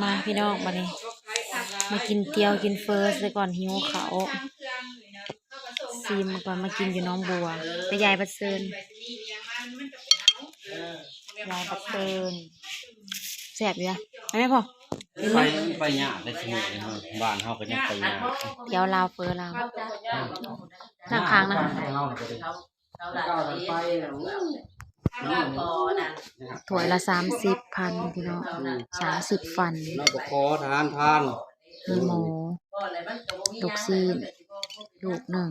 มาพี่น้องมานี่มากินเตี๋ยวกินเฟิร์สเลยก่อนหิวเขาซีมก่อนมากินอยู่น้องบัวไปยายบัดเซินยายบัดเซินแซ่บอยู่อะไม่พอไปหยาได้สมุนบ้านเฮาก็ยังไปหยาเตี๋ยวลาวเฟอร์ลาวนั่งค้างนะถ้วยละ30,000พี่น้อง30ฟันเราก็ขอทานมีหมูลูกซีนลูกหนึ่ง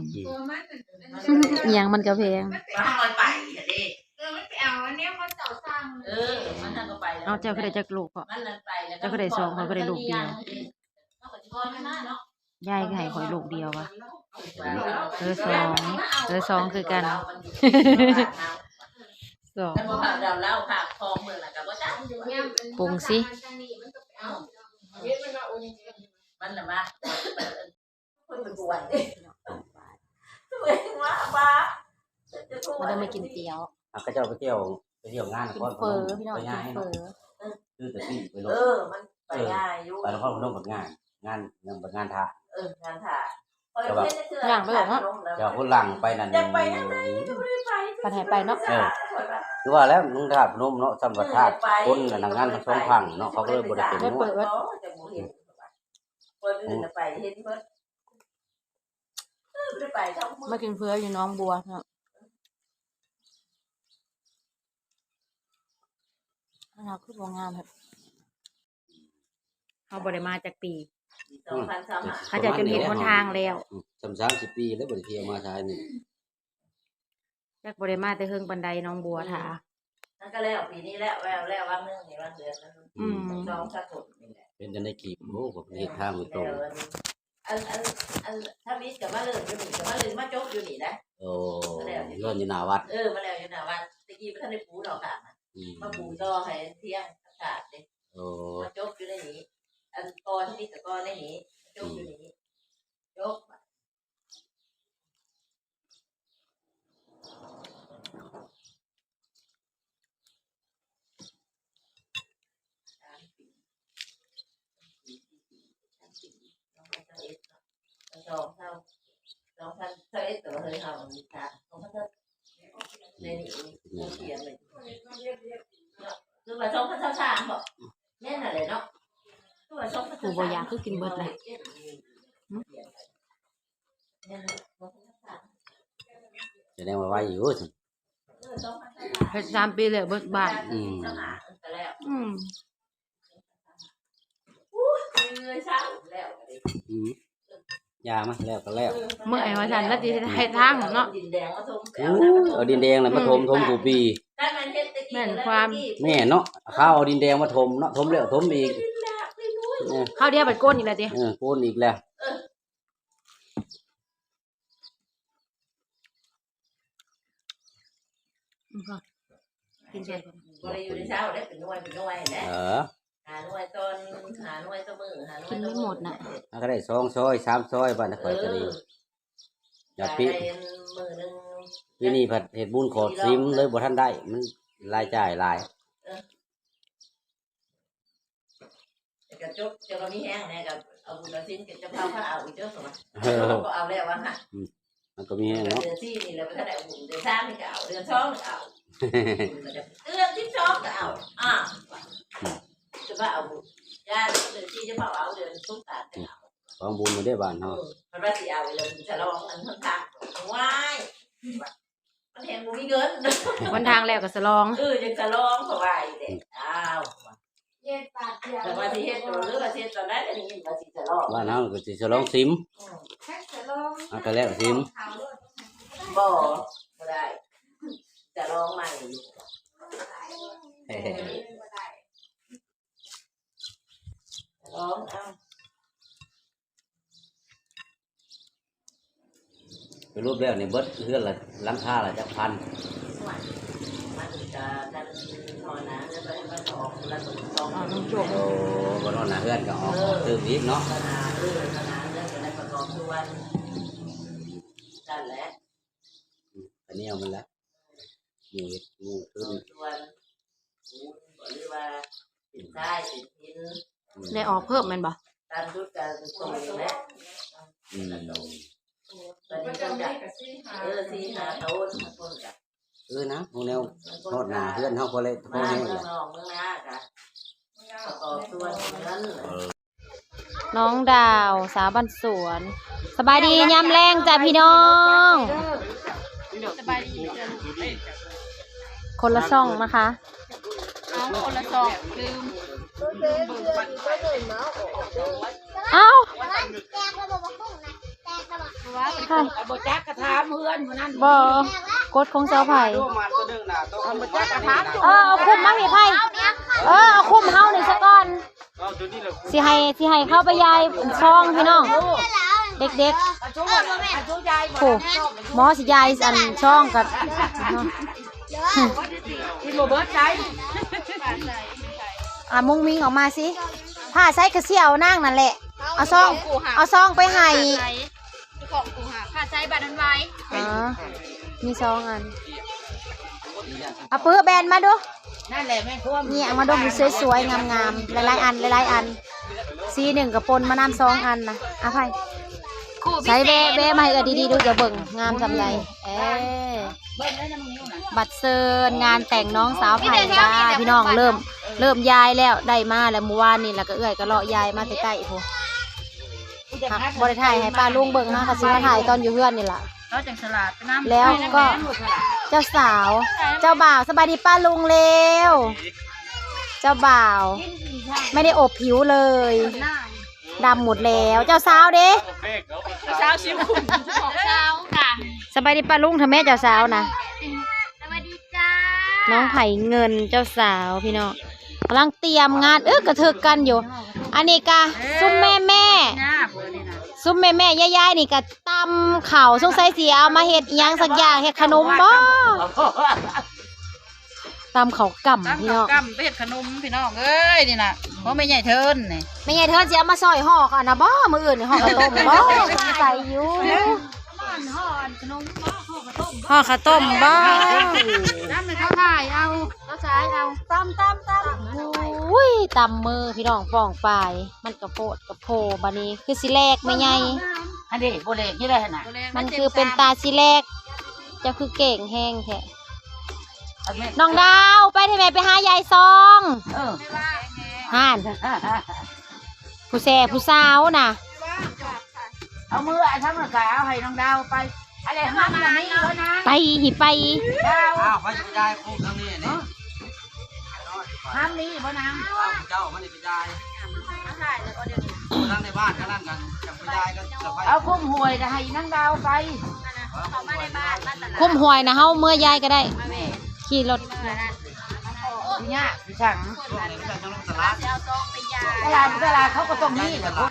ยังมันก็แพงเอาเจ้าก็ได้จักลูกก็เจ้าก็ได้2เขาก็ได้ลูกเดียวยายก็ให้ข่อยลูกเดียววะสองคือกันสองปรุงสิมาได้มากินเตี๋ยวก็เจ้าไปเที่ยวงานกินเฟอพี่น้องกินเฟอคือแต่ที่ไปรถมันไปง่ายอยู่ไปแล้วก็ลงกับงานท่างานถ่ายย่างไปหรอเนาะเจ้าคนหลังไปนั่นไปยังไงปันหายไปเนาะคือว่าแล้วมึงถาดนมเนาะสำหรับถาดคนหนังงานมัน2พังเนาะเขาก็เลยบ่ได้เป็นเปิดไปเห็นเพิ่นไปมากินเฟืออยู่น้องบัวเนาะเราคือบ่งามครับเขาบ่ได้มาจากปีเขาจะเห็นคนทางแล้ว30 ปีแล้วบ่ได้เที่ยวมาทายนี่จากบ่ได้มาแต่เฮิงบันไดน้องบัวท่านั่นก็แล้วปีนี้แล้ววันนึงนี่วันเดือนนั้นน้องสะกดนี่แหละเป็นจังได๋กีบโอ้บ่เฮ็ดทางบ่ตรงถ้ามีกับมาเลยอยู่นี่กับมาเลยมาจกอยู่นี่นะโอ้เริ่มอยู่หน้าวัดมาแล้วอยู่หน้าวัดตะกี้บ่ทันได้ปูดอกค่ะมาปูต่อให้เที่ยงอากาศเด้มาจกอยู่ในนี้กอที่มีกับกอในนี้จกอยู่นี่จก2,000ตัวเลยค่ะมีค่ะ2,000ในนี้เขียนเลยคือว่า2,000บ่แม่นอะไรเนาะคือว่า2,000ผู้บ่อยากคือกินเบิดเลยแสดงว่าไว้อยู่ซั่นเฮ็ด3 ปีแล้วเบิดบ้านยามาแล้วก็แล้วเมื่อไอ้ว่าซั่นแล้วสิให้ทางเนาะเอาดินแดงน่ะมาถมกูปีแม่นความแม่เนาะข้าวเอาดินแดงมาถมเนาะถมแล้วถมอีกข้าวเดียวบัดก้นอีกแล้วติก้นอีกแล้วกินใส่ก่อนบ่ได้อยู่ในเช้าได้เป็นหน่วยแหละหาหน่วยต้นหาหน่วยต้นมือหาหน่วยกินไม่หมดน่ะก็ได้2ซอย3ซอยบ้านข่อยก็ดีอย่าปิมื้อนึงปีนี้ผัดเฮ็ดบุญขอดซิมเลยบ่ทันได้มันรายจ่ายหลายกระจกจะมีแห้งแน่กับเอาบุญชิ้นกับจะเผาเอาอีกเด้อซั่นก็เอาแล้วว่าค่ะมันก็มีแห้งเนาะเดือน4นี่แล้วบ่ทันได้บุญเดือน3นี่ก็เอาเดือน2ก็เอาเดือน12ก็เอาจะว่าเอาญาติเดือน4จะเผาเอาเดือนสงกรานต์เอาของบุญมาได้บ้านเฮามันว่าสิเอาแล้วจะลองอันทางว้ายมันแฮงบ่มีเงินวันทางแล้วก็สลองจังจะลองเขาว่าอีเด้อ้าวเฮ็ดปากเดียวแต่ว่าสิเฮ็ดตัวหรือว่าเฮ็ดตอนนั้นอันนี้ว่าสิจะลองบ้านเฮาก็สิฉลองซิมก็แล้วซิมบ่ได้จะลองใหม่ลองเอาไปรูปแล้วนี่เบิดเฮือนละหลังคาละจักพันมันจะดันหอนะแล้วก็มันออกละ2น้องโจกบ่นอนหน้าเฮือนก็ออกตื่นอีกเนาะขนาดเรื่องอะไรประกอบทุกวันนั่นแหละอันนี้เอามันแล้วงูขึ้นทุกวันหรือว่า เป็นใต้เป็นพิน ได้ออกเพิ่มแม่นบ่ ตามยุทธการส่งและ อืม ตอนนี้ต้องจัดซีหาโต๊ะมาต้นจัด นะพวกแนวทอดหน้าเพื่อนเฮาก็เลยโทร มา แห้ง เมื เล อย งนอกเมืองนาค่ะประกอบส่วนนั้น น้องดาวสาวบ้านสวน สบายดียามแรงจ้ะพี่น้องคนละช่องนะคะ คนละสองลืม เอ้า ว่าบ่จักกระทามเพื่อนคนนั้น บ่กดของเจ้าไผ่เอาคุมมาพี่ไผ่เอาคุมเฮานี่ซะก่อนสิให้เข้าไปยายช่องพี่น้องเด็กๆโอ้หมอสิยายอันช่องกัน กินบ่เบิดใจ มุ้งมิงออกมาสิผ้าใส่กระเสี่ยวนั่งนั่นแหละเอาซองไปให้ ของกูหาค่าใช้บัตรนั้นไว้ มีซองอันเอาปื้อแบนมาดู นั่นแหละแม่ท่วม เนี่ยมาดูมีสวยๆงามๆหลายๆอันสีหนึ่งกับปนมานำ2 อันนะเอาไผ่ใช้เบ้มาให้ดีๆดูจะเบิ่งงามจำใจบัตรเซิร์นงานแต่งน้องสาวไผ่จ้าพี่น้องเริ่มยายแล้วได้มาแล้วเมื่อวานนี่แล้วก็ก็เลาะยายมาใกล้ๆพวกบริถ่ายให้ป้าลุงเบิ่งนะเขาซื้อมาถ่ายตอนอยู่เพื่อนนี่แหละ เราจังฉลาดน้ำ แล้วก็เจ้าสาวเจ้าบ่าวสบายดีป้าลุงเร็วเจ้าบ่าวไม่ได้อบผิวเลยดำหมดแล้วเจ้าสาวเด้ เช้าชิมของเช้าค่ะ สบายดีป้าลุงทำแม่เจ้าสาวนะ สวัสดีจ้า น้องไผ่เงินเจ้าสาวพี่น้องกำลังเตรียมงานกระเถิกกันอยู่ อันนี้กะซุ้มแม่ หน้าเบอร์นี่นะ ซุ้มแม่ยายๆนี่กะตำข่าวสงสัยสิเอามาเฮ็ดอิหยังสักอย่างเฮ็ดขนมบ่ตำข้าวกำพี่น้อง กำเป็ดขนมพี่น้องเอ้ยนี่น่ะเพราะไม่ใหญ่เทินนี่ ไม่ใช่เธอสิเอามาซอยห่อกันนะบ่มื้ออื่นนี่ห่อข้าวต้มบ่สงสัยอยู่ห่อข้าวต้มบ่ น้ำในข้าวถ่ายเอาข้าวสายเอาตำ อุ้ยตำมือพี่น้องป้องปลายมันกระโพดกระโพบัดนี้คือสิแลกไม่ใหญ่ อันนี้โบเลกยี่ได้ขนาด มันคือเป็นตาสิแลกเจ้าคือเก่งแห้งแท้น้องดาวไปที่แม่ไปหายายซองห่านผู้แซ่ผู้สาวน่ะ เอามือไอ้ทั้งหมดเอาให้น้องดาวไปอะไรห้ามนะนี่แล้วนะ ไปหิไป ดาว อ้าวไปจะได้พวกทั้งนี้นี่ ห้ามนี้บ่นาง เจ้ามันจะไปได้นั่งในบ้านก็นั่งกันจะไปได้ก็จะไป เอาคุ้มหวยจะให้น้องดาวไป คุ้มหวยนะเฮาเมื่อยายก็ได้ขี่รถ พี่เนี่ยพี่ช่าง ช่วงนี้ก็จะลงตลาด ตลาดเขาก็ต้องนี่แหละคน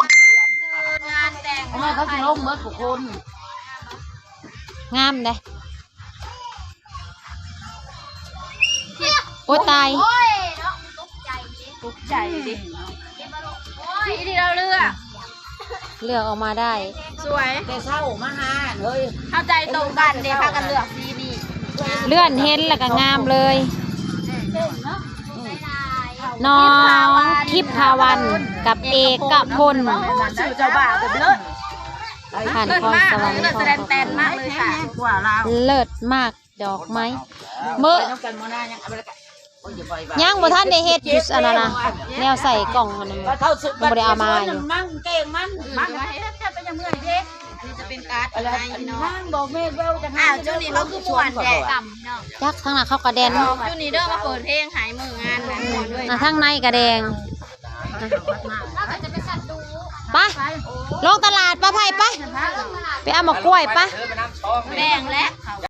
งานแต่ง ทำไมเขาถึงลงเบิดทุกคน งามเด้โอ้ตาย โอ้ยเนาะตกใจดิสีที่เราเลือก เลือกออกมาได้ สวย แต่เศร้ามาหาเฮ้ย เข้าใจตรงกันเดี๋ยวพากันเลือกสีนี่ เลื่อนเห็นแล้วก็งามเลยน้องทิพาวันกับเอกพล ชื่อเจ้าบ่าวแบบเลิศ ผ่านพรสวรรค์ เลิศแสดงแตนมากเลยค่ะ กว่าเรา เลิศมากดอกไม้เมื่อ น้องกันมาหน้ายังอะไรกันโอ้ยอย่าไปบ้า ย่างบ่ท่านได้เฮ็ดอยู่อันนั้นนะแนวใส่กล่องอันนั้น ก็เท่าสึก บ่ได้เอามาอยู่ มั่งเก่งมั่ง มันว่าเฮ้ยถ้าเป็นยังเมื่อยเด็กอันนี้จะเป็นการ์ด อะไร ให้พี่น้อง มั่งบอกแม่เบลจะ อ้าวช่วงนี้เขาคือม่วนแก่กำเนาะ จักทั้งหน้าเขากระแดน ช่วงนี้เด้อมาเปิดเพลงหายมืองานนะม่วนด้วย ทั้งในกระแดง แล้วก็จะไปสั่นดู ไปลงตลาดป้าไผ่ไปไปเอาหมกกล้วยไป แดงและเขา